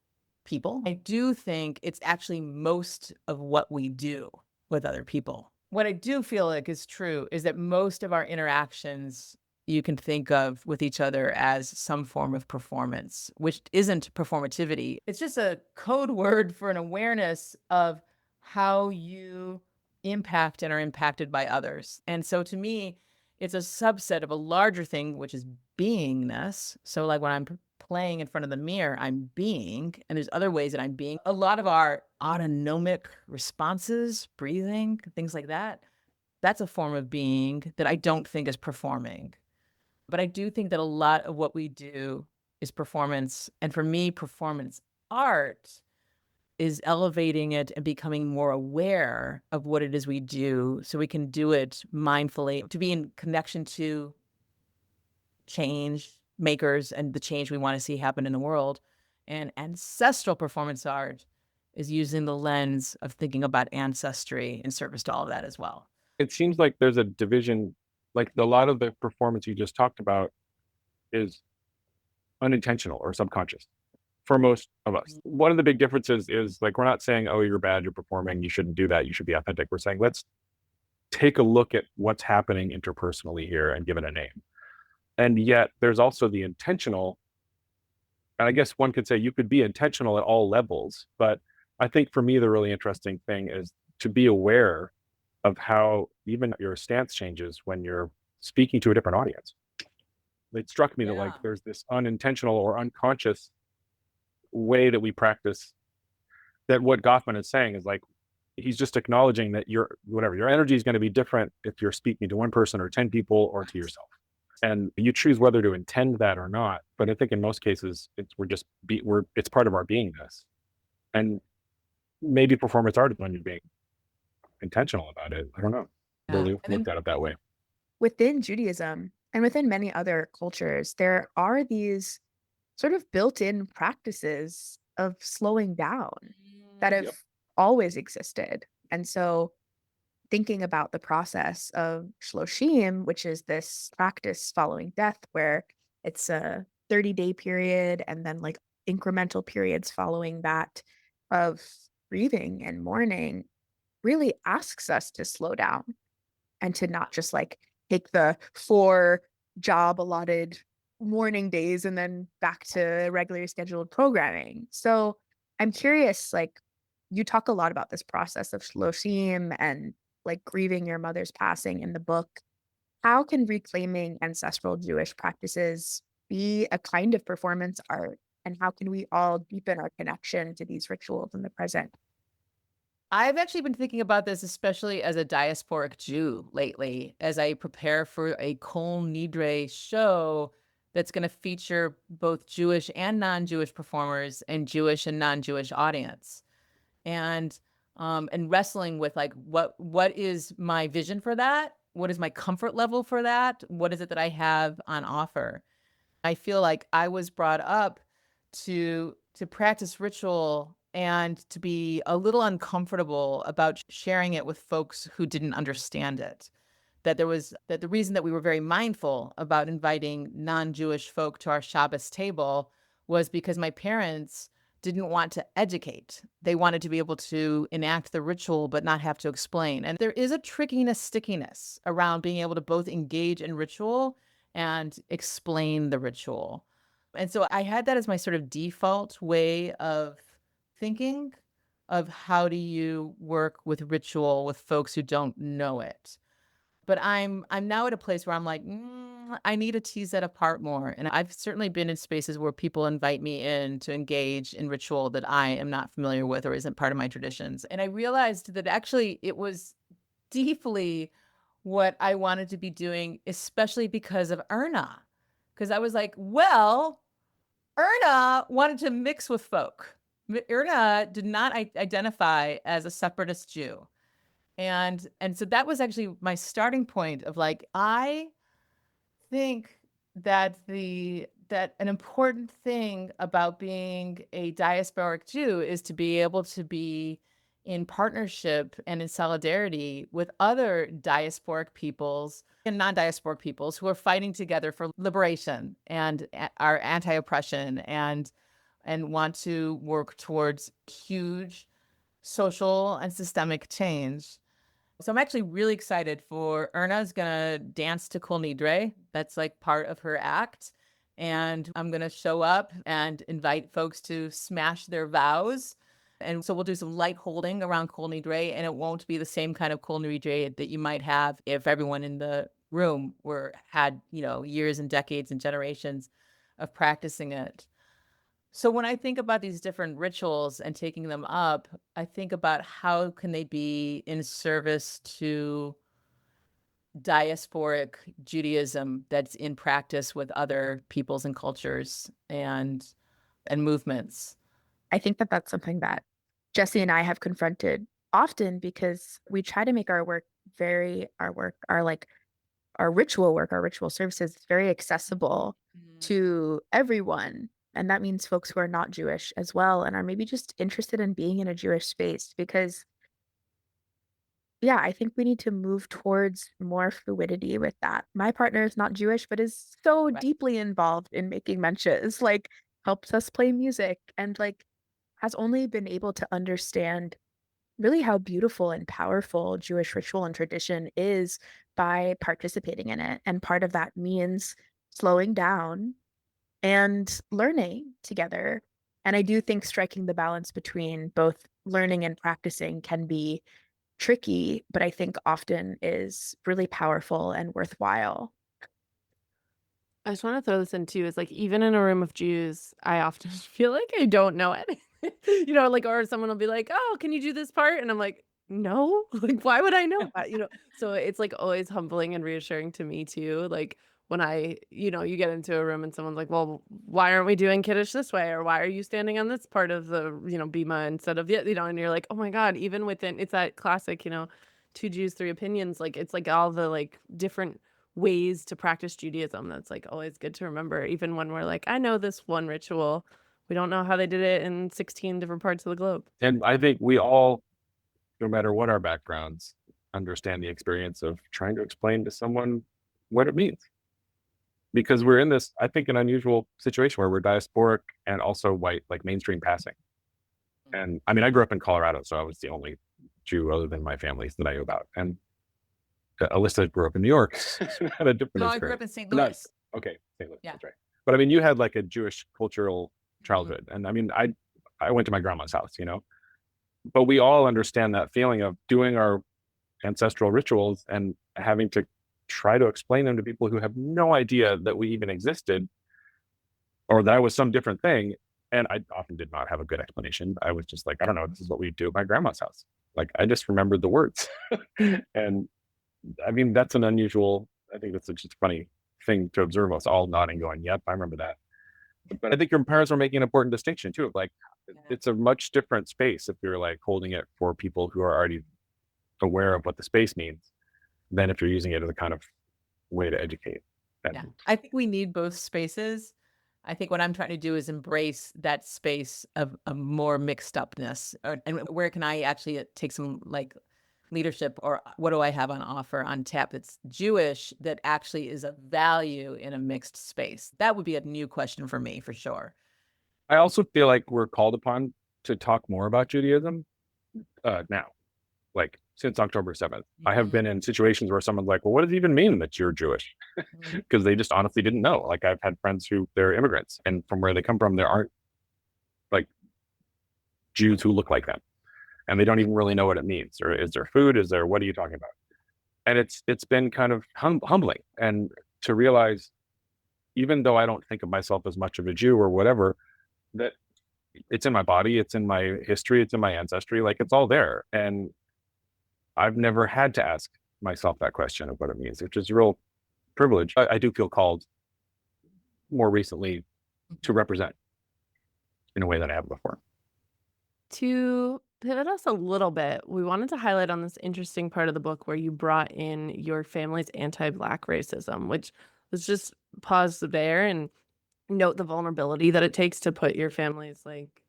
[SPEAKER 2] people. I do think it's actually most of what we do with other people. What I do feel like is true is that most of our interactions you can think of with each other as some form of performance, which isn't performativity. It's just a code word for an awareness of how you impact and are impacted by others. And so to me, it's a subset of a larger thing, which is beingness. So like when I'm playing in front of the mirror, I'm being, and there's other ways that I'm being. A lot of our autonomic responses, breathing, things like that, that's a form of being that I don't think is performing. But I do think that a lot of what we do is performance. And for me, performance art is elevating it and becoming more aware of what it is we do, so we can do it mindfully, to be in connection to change makers and the change we want to see happen in the world. And ancestral performance art is using the lens of thinking about ancestry in service to all of that as well.
[SPEAKER 4] It seems like there's a division, like a lot of the performance you just talked about is unintentional or subconscious for most of us. One of the big differences is like, we're not saying, oh, you're bad, you're performing, you shouldn't do that, you should be authentic. We're saying, let's take a look at what's happening interpersonally here and give it a name. And yet there's also the intentional, and I guess one could say you could be intentional at all levels, but I think for me, the really interesting thing is to be aware of how even your stance changes when you're speaking to a different audience. It struck me that like there's this unintentional or unconscious way that we practice, that what Goffman is saying is like, he's just acknowledging that your energy is going to be different if you're speaking to one person or 10 people or to yourself. And you choose whether to intend that or not. But I think in most cases, it's part of our beingness. And maybe performance art is when you're being intentional about it. I don't know.
[SPEAKER 2] Yeah.
[SPEAKER 4] really
[SPEAKER 2] And
[SPEAKER 4] looked
[SPEAKER 2] then
[SPEAKER 4] at it that way.
[SPEAKER 1] Within Judaism and within many other cultures, there are these sort of built-in practices of slowing down that have
[SPEAKER 4] Yep.
[SPEAKER 1] always existed. And so thinking about the process of shloshim, which is this practice following death, where it's a 30-day period and then like incremental periods following that of grieving and mourning, really asks us to slow down and to not just like take the 4 job allotted morning days and then back to regularly scheduled programming. So I'm curious, like you talk a lot about this process of shloshim and like grieving your mother's passing in the book. How can reclaiming ancestral Jewish practices be a kind of performance art? And how can we all deepen our connection to these rituals in the present?
[SPEAKER 2] I've actually been thinking about this, especially as a diasporic Jew lately, as I prepare for a Kol Nidre show that's going to feature both Jewish and non-Jewish performers and Jewish and non-Jewish audience. And wrestling with like what is my vision for that? What is my comfort level for that? What is it that I have on offer? I feel like I was brought up to practice ritual and to be a little uncomfortable about sharing it with folks who didn't understand it. That the reason that we were very mindful about inviting non-Jewish folk to our Shabbos table was because my parents didn't want to educate. They wanted to be able to enact the ritual but not have to explain. And there is a trickiness, stickiness around being able to both engage in ritual and explain the ritual. And so I had that as my sort of default way of thinking of how do you work with ritual with folks who don't know it. But I'm now at a place where I'm like, I need to tease that apart more. And I've certainly been in spaces where people invite me in to engage in ritual that I am not familiar with or isn't part of my traditions. And I realized that actually it was deeply what I wanted to be doing, especially because of Erna. Because I was like, well, Erna wanted to mix with folk. Erna did not identify as a separatist Jew. And so that was actually my starting point of like, I think that an important thing about being a diasporic Jew is to be able to be in partnership and in solidarity with other diasporic peoples and non-diasporic peoples who are fighting together for liberation and are anti-oppression and want to work towards huge social and systemic change. So I'm actually really excited for Erna's gonna dance to Kol Nidre. That's like part of her act. And I'm gonna show up and invite folks to smash their vows. And so we'll do some light holding around Kol Nidre, and it won't be the same kind of Kol Nidre that you might have if everyone in the room had, years and decades and generations of practicing it. So when I think about these different rituals and taking them up, I think about how can they be in service to diasporic Judaism that's in practice with other peoples and cultures and movements.
[SPEAKER 1] I think that that's something that Jesse and I have confronted often because we try to make our ritual work, our ritual services very accessible to everyone. And that means folks who are not Jewish as well and are maybe just interested in being in a Jewish space because yeah, I think we need to move towards more fluidity with that. My partner is not Jewish, but is so
[SPEAKER 2] Right.
[SPEAKER 1] deeply involved in making mentions, like helps us play music and like has only been able to understand really how beautiful and powerful Jewish ritual and tradition is by participating in it. And part of that means slowing down and learning together. And I do think striking the balance between both learning and practicing can be tricky, but I think often is really powerful and worthwhile.
[SPEAKER 3] I just want to throw this in too. Is like even in a room of Jews, I often feel like I don't know anything. Like or someone will be like, "Oh, can you do this part?" And I'm like, "No." Like why would I know that? So it's like always humbling and reassuring to me too. Like when you get into a room and someone's like, "Well, why aren't we doing Kiddush this way?" Or "Why are you standing on this part of the, Bima instead of and you're like, "Oh my God," even within it's that classic, two Jews, three opinions. Like it's like all the like different ways to practice Judaism. That's like always good to remember, even when we're like, I know this one ritual. We don't know how they did it in 16 different parts of the globe.
[SPEAKER 4] And I think we all, no matter what our backgrounds, understand the experience of trying to explain to someone what it means. Because we're in this, I think, an unusual situation where we're diasporic and also white, like mainstream passing. And I mean, I grew up in Colorado, so I was the only Jew other than my family that I knew about. And Alissa grew up in New York, had a different
[SPEAKER 2] No, I
[SPEAKER 4] experience.
[SPEAKER 2] grew up in St.
[SPEAKER 4] But not-
[SPEAKER 2] Louis.
[SPEAKER 4] okay, St. Louis,
[SPEAKER 2] Yeah.
[SPEAKER 4] that's right. But I mean, you had like a Jewish cultural childhood, and I mean, I went to my grandma's house, you know. But we all understand that feeling of doing our ancestral rituals and having to try to explain them to people who have no idea that we even existed or that I was some different thing. And I often did not have a good explanation. I was just like, I don't know, this is what we do at my grandma's house. Like, I just remembered the words. And I mean, that's an unusual, I think that's just a funny thing to observe us all nodding, going, yep, I remember that. But I think your parents are making an important distinction too. Of like, it's a much different space if you're like holding it for people who are already aware of what the space means than if you're using it as a kind of way to educate.
[SPEAKER 2] Yeah, I think we need both spaces. I think what I'm trying to do is embrace that space of a more mixed upness, and where can I actually take some like leadership, or what do I have on offer on tap that's Jewish that actually is of value in a mixed space? That would be a new question for me, for sure.
[SPEAKER 4] I also feel like we're called upon to talk more about Judaism now, like since October 7th. I have been in situations where someone's like, well, what does it even mean that you're Jewish? Because they just honestly didn't know. Like, I've had friends who they're immigrants, and from where they come from, there aren't like Jews who look like them, and they don't even really know what it means. Or is there food? Is there, what are you talking about? And it's been kind of humbling, and to realize, even though I don't think of myself as much of a Jew or whatever, that it's in my body, it's in my history, it's in my ancestry, like it's all there. And I've never had to ask myself that question of what it means, which is a real privilege. I do feel called more recently to represent in a way that I haven't before.
[SPEAKER 3] To pivot us a little bit, we wanted to highlight on this interesting part of the book where you brought in your family's anti-Black racism, which let's just pause there and note the vulnerability that it takes to put your family's like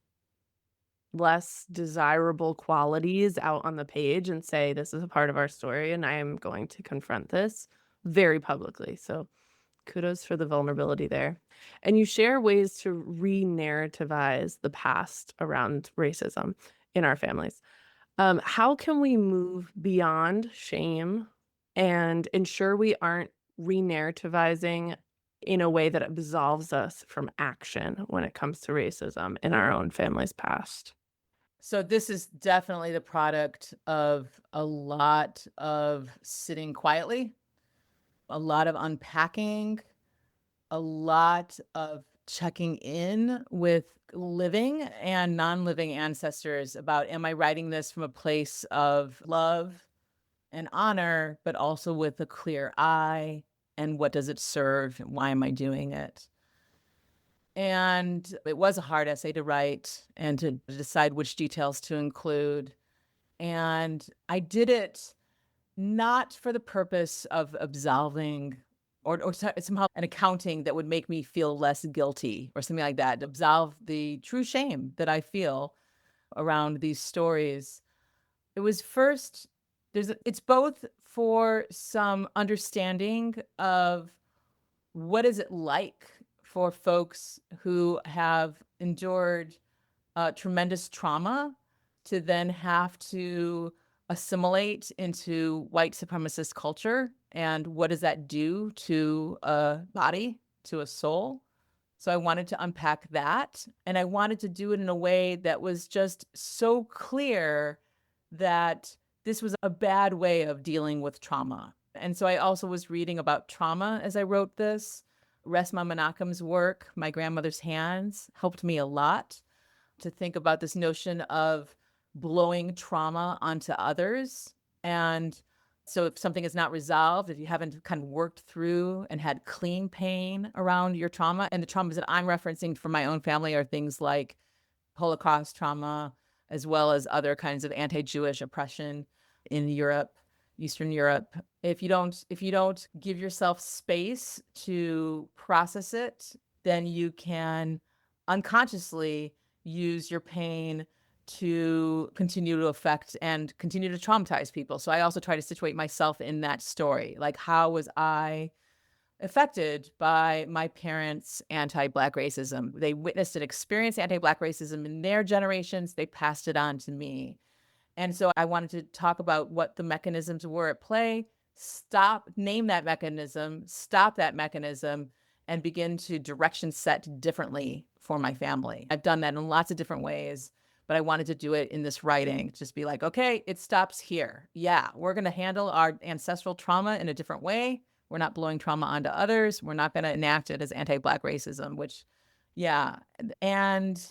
[SPEAKER 3] less desirable qualities out on the page and say, this is a part of our story and I am going to confront this very publicly. So kudos for the vulnerability there. And you share ways to re-narrativize the past around racism in our families. How can we move beyond shame and ensure we aren't re-narrativizing in a way that absolves us from action when it comes to racism in our own family's past?
[SPEAKER 2] So this is definitely the product of a lot of sitting quietly, a lot of unpacking, a lot of checking in with living and non-living ancestors about, am I writing this from a place of love and honor, but also with a clear eye, and what does it serve? Why am I doing it? And it was a hard essay to write and to decide which details to include. And I did it not for the purpose of absolving or somehow an accounting that would make me feel less guilty or something like that, absolve the true shame that I feel around these stories. It was first, it's both for some understanding of what is it like for folks who have endured tremendous trauma to then have to assimilate into white supremacist culture, and what does that do to a body, to a soul. So I wanted to unpack that, and I wanted to do it in a way that was just so clear that this was a bad way of dealing with trauma. And so I also was reading about trauma as I wrote this. Resmaa Menakem's work, My Grandmother's Hands, helped me a lot to think about this notion of blowing trauma onto others. And so if something is not resolved, if you haven't kind of worked through and had clean pain around your trauma, and the traumas that I'm referencing from my own family are things like Holocaust trauma, as well as other kinds of anti-Jewish oppression in Europe. Eastern Europe. If you don't give yourself space to process it, then you can unconsciously use your pain to continue to affect and continue to traumatize people. So I also try to situate myself in that story. Like, how was I affected by my parents' anti-Black racism? They witnessed and experienced anti-Black racism in their generations. They passed it on to me. And so I wanted to talk about what the mechanisms were at play, name that mechanism, stop that mechanism, and begin to direction set differently for my family. I've done that in lots of different ways, but I wanted to do it in this writing. Just be like, okay, it stops here. Yeah, we're going to handle our ancestral trauma in a different way. We're not blowing trauma onto others. We're not going to enact it as anti-Black racism, which, yeah. And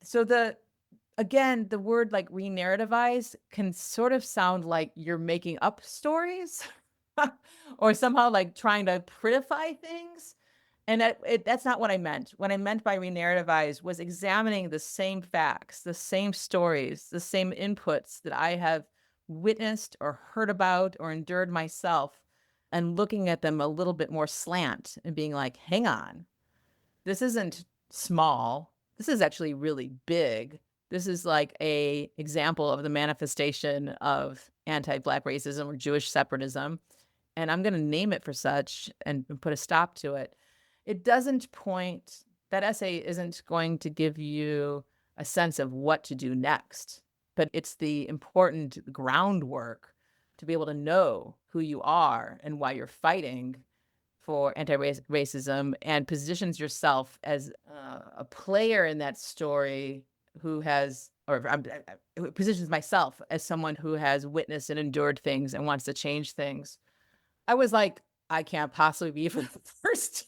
[SPEAKER 2] so again, the word like re-narrativize can sort of sound like you're making up stories or somehow like trying to prettify things. And that's not what I meant. What I meant by re-narrativize was examining the same facts, the same stories, the same inputs that I have witnessed or heard about or endured myself, and looking at them a little bit more slant and being like, hang on, this isn't small. This is actually really big. This is like a example of the manifestation of anti-Black racism or Jewish separatism. And I'm going to name it for such and put a stop to it. It doesn't point, that essay isn't going to give you a sense of what to do next, but it's the important groundwork to be able to know who you are and why you're fighting for anti-racism, and positions yourself as a player in that story who has, or positions myself as someone who has witnessed and endured things and wants to change things. I was like, I can't possibly be even the first,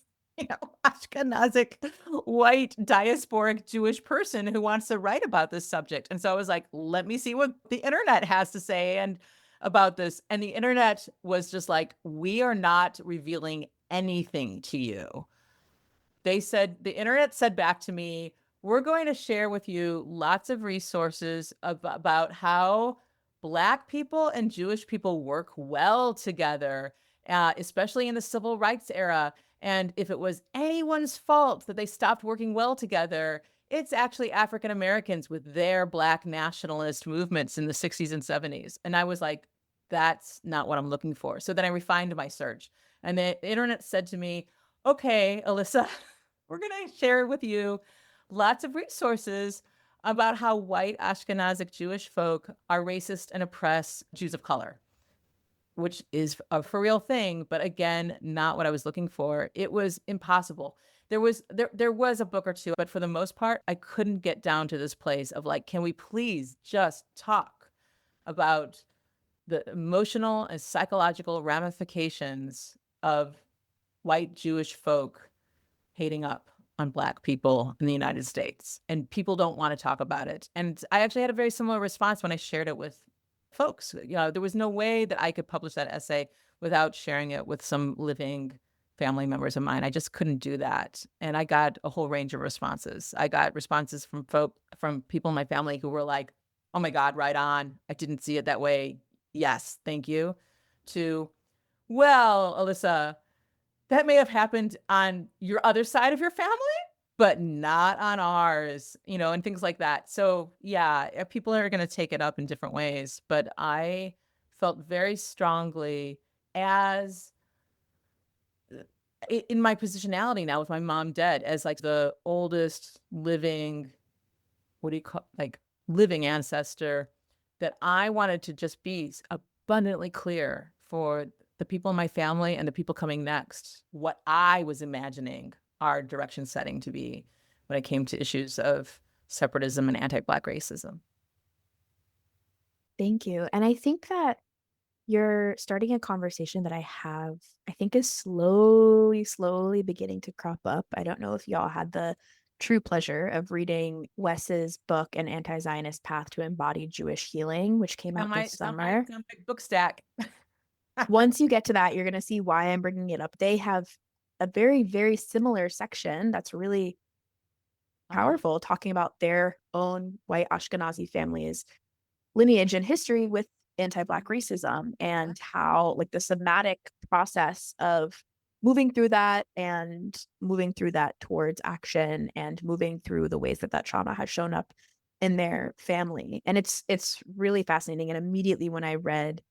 [SPEAKER 2] Ashkenazic, white, diasporic Jewish person who wants to write about this subject. And so I was like, let me see what the internet has to say and about this. And the internet was just like, we are not revealing anything to you. The internet said back to me, we're going to share with you lots of resources about how Black people and Jewish people work well together, especially in the civil rights era. And if it was anyone's fault that they stopped working well together, it's actually African Americans with their Black nationalist movements in the 60s and 70s. And I was like, that's not what I'm looking for. So then I refined my search. And the internet said to me, okay, Alissa, we're going to share with you lots of resources about how white Ashkenazic Jewish folk are racist and oppress Jews of color, which is a for real thing, but again, not what I was looking for. It was impossible. There was a book or two, but for the most part, I couldn't get down to this place of like, can we please just talk about the emotional and psychological ramifications of white Jewish folk hating up on Black people in the United States. And people don't want to talk about it. And I actually had a very similar response when I shared it with folks. There was no way that I could publish that essay without sharing it with some living family members of mine. I just couldn't do that. And I got a whole range of responses. I got responses from people in my family who were like, oh my God, right on. I didn't see it that way. Yes, thank you. To, well, Alissa, that may have happened on your other side of your family, but not on ours, and things like that. So yeah, people are going to take it up in different ways, but I felt very strongly as in my positionality now with my mom dead as like the oldest living, living ancestor, that I wanted to just be abundantly clear for the people in my family and the people coming next, what I was imagining our direction setting to be when it came to issues of separatism and anti-Black racism.
[SPEAKER 1] Thank you. And I think that you're starting a conversation that I think is slowly beginning to crop up. I don't know if y'all had the true pleasure of reading Wes's book, An Anti-Zionist Path to Embodied Jewish Healing, which came out this summer.
[SPEAKER 2] On my book stack.
[SPEAKER 1] Once you get to that, you're going to see why I'm bringing it up. They have a very, very similar section that's really powerful, talking about their own white Ashkenazi families' lineage and history with anti-Black racism and how like the somatic process of moving through that and moving through that towards action and moving through the ways that that trauma has shown up in their family. And it's really fascinating. And immediately when I read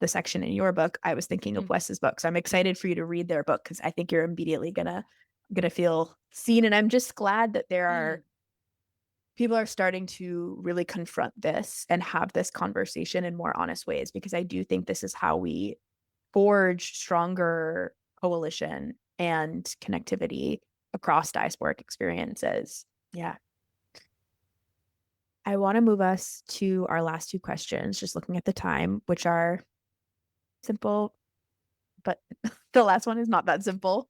[SPEAKER 1] the section in your book, I was thinking of Wes's book. So I'm excited for you to read their book because I think you're immediately gonna feel seen. And I'm just glad that there are people are starting to really confront this and have this conversation in more honest ways, because I do think this is how we forge stronger coalition and connectivity across diasporic experiences. Yeah. I want to move us to our last two questions, just looking at the time, which are simple, but the last one is not that simple.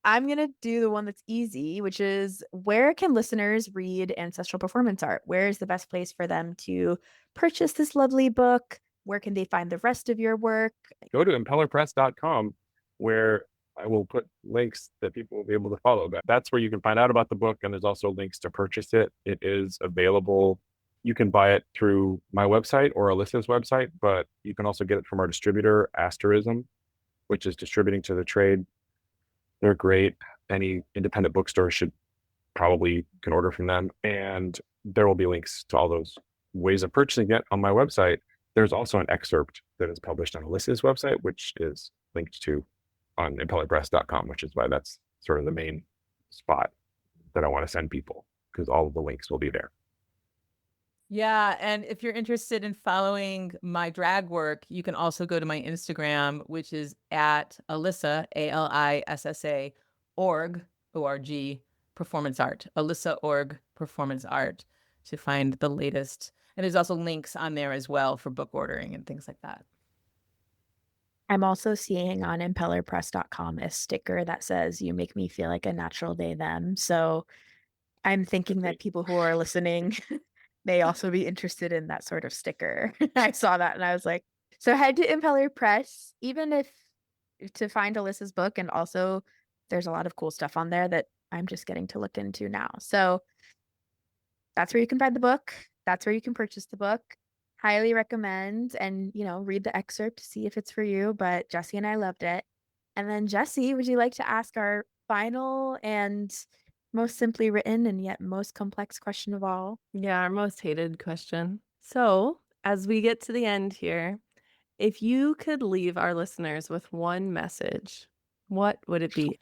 [SPEAKER 1] I'm going to do the one that's easy, which is, where can listeners read Ancestral Performance Art? Where is the best place for them to purchase this lovely book? Where can they find the rest of your work?
[SPEAKER 4] Go to impellerpress.com, where I will put links that people will be able to follow. That's where you can find out about the book, and there's also links to purchase it. It is available. You can buy it through my website or Alyssa's website, but you can also get it from our distributor, Asterism, which is distributing to the trade. They're great. Any independent bookstore should probably can order from them. And there will be links to all those ways of purchasing it on my website. There's also an excerpt that is published on Alyssa's website, which is linked to on impellerpress.com, which is why that's sort of the main spot that I want to send people, because all of the links will be there.
[SPEAKER 2] Yeah. And if you're interested in following my drag work, you can also go to my Instagram, which is at Alissa, ALISSA, org, performance art, Alissa org performance art, to find the latest. And there's also links on there as well for book ordering and things like that.
[SPEAKER 1] I'm also seeing on impellerpress.com a sticker that says, "You make me feel like a natural they, them." So I'm thinking that people who are listening may also be interested in that sort of sticker. I saw that and I was like, so head to Impeller Press, even if to find Alyssa's book. And also there's a lot of cool stuff on there that I'm just getting to look into now. So that's where you can find the book. That's where you can purchase the book. Highly recommend, and read the excerpt to see if it's for you. But Jesse and I loved it. And then Jesse, would you like to ask our final and most simply written and yet most complex question of all?
[SPEAKER 3] Yeah, our most hated question. So, as we get to the end here, if you could leave our listeners with one message, what would it be?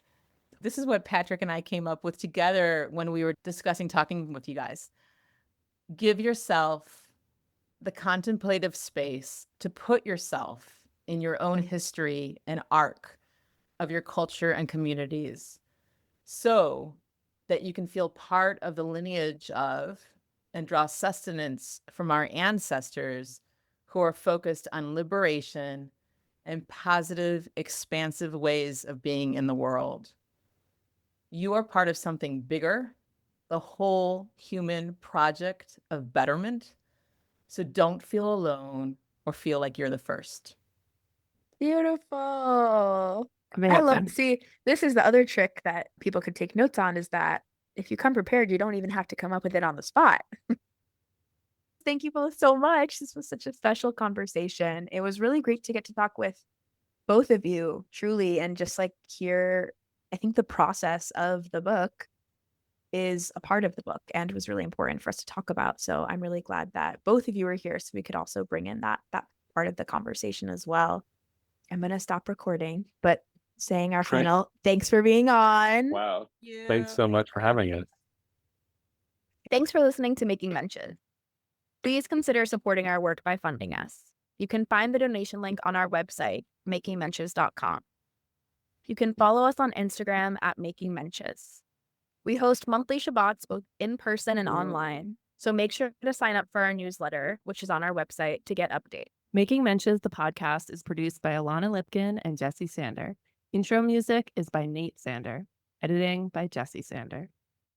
[SPEAKER 2] This is what Patrick and I came up with together when we were discussing talking with you guys. Give yourself the contemplative space to put yourself in your own history and arc of your culture and communities, so that you can feel part of the lineage of and draw sustenance from our ancestors who are focused on liberation and positive, expansive ways of being in the world. You are part of something bigger, the whole human project of betterment. So don't feel alone or feel like you're the first.
[SPEAKER 1] Beautiful.
[SPEAKER 3] Amazing.
[SPEAKER 1] I love, see, this is the other trick that people could take notes on, is that if you come prepared, you don't even have to come up with it on the spot. Thank you both so much. This was such a special conversation. It was really great to get to talk with both of you, truly, and just like hear, I think the process of the book is a part of the book and was really important for us to talk about. So I'm really glad that both of you were here so we could also bring in that part of the conversation as well. I'm going to stop recording, but saying our final, thanks for being on.
[SPEAKER 4] Wow. Thanks so much for having us.
[SPEAKER 1] Thanks for listening to Making Mention. Please consider supporting our work by funding us. You can find the donation link on our website, makingmenches.com. You can follow us on Instagram at Making Menches. We host monthly Shabbats both in person and online, so make sure to sign up for our newsletter, which is on our website, to get updates.
[SPEAKER 3] Making Menches, the podcast, is produced by Alana Lipkin and Jesse Sander. Intro music is by Nate Sander. Editing by Jesse Sander.